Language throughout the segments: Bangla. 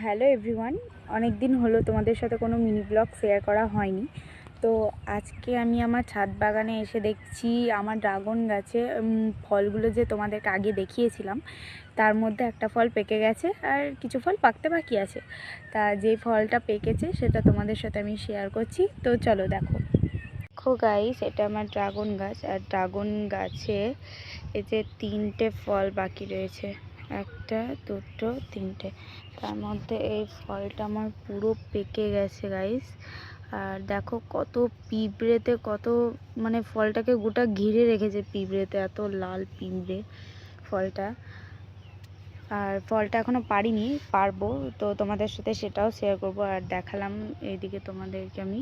হ্যালো এভরিওয়ান, অনেক দিন হলো তোমাদের সাথে কোনো মিনি ব্লগ শেয়ার করা হয়নি। তো আজকে আমি আমার ছাদ বাগানে এসে দেখছি আমার ড্রাগন গাছে ফলগুলো যে তোমাদেরকে আগে দেখিয়েছিলাম তার মধ্যে একটা ফল পেকে গেছে আর কিছু ফল পাকতে বাকি আছে। তা যেই ফলটা পেকেছে সেটা তোমাদের সাথে আমি শেয়ার করছি, তো চলো দেখো। দেখো গাইস, এটা আমার ড্রাগন গাছ, আর ড্রাগন গাছে এই যে 3টে ফল বাকি রয়েছে, একটা দুটো তিনটে। তার মধ্যে এই ফলটা আমার পুরো পেকে গেছে গাইস। আর দেখো কত পিঁপড়েতে কত মানে ফলটাকে গোটা ঘিরে রেখেছে পিঁপড়েতে, এত লাল পিঁপড়ে ফলটা। আর ফলটা এখনো পারিনি, পারবো তো তোমাদের সাথে সেটাও শেয়ার করব। আর দেখালাম এইদিকে তোমাদেরকে আমি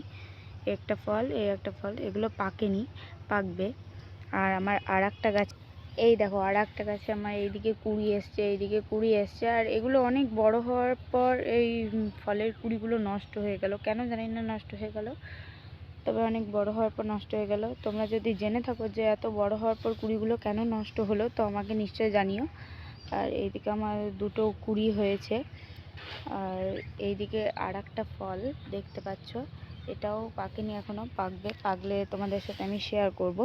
একটা ফল, এই একটা ফল, এগুলো পাকেনি, পাকবে। আর আমার আর একটা গাছ, এই দেখো আর একটা গাছে আমার এইদিকে কুড়ি এসছে, এইদিকে কুড়ি এসছে। আর এগুলো অনেক বড় হওয়ার পর এই ফলের কুড়িগুলো নষ্ট হয়ে গেল, কেন জানি না নষ্ট হয়ে গেল, তবে অনেক বড় হওয়ার পর নষ্ট হয়ে গেল। তোমরা যদি জেনে থাকো যে এত বড় হওয়ার পর কুড়িগুলো কেন নষ্ট হলো তো আমাকে নিশ্চয়ই জানিও। আর এইদিকে আমার দুটো কুড়ি হয়েছে। আর এইদিকে আর একটা ফল দেখতে পাচ্ছ, এটাও পাকেনি এখনও, পাকবে, পাকলে তোমাদের সাথে আমি শেয়ার করব।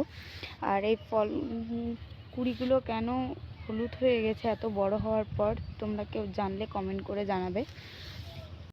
আর এই ফল কুড়িগুলো কেন হলুদ হয়ে গেছে এত বড় হওয়ার পর, তোমরা কেউ জানলে কমেন্ট করে জানাবে।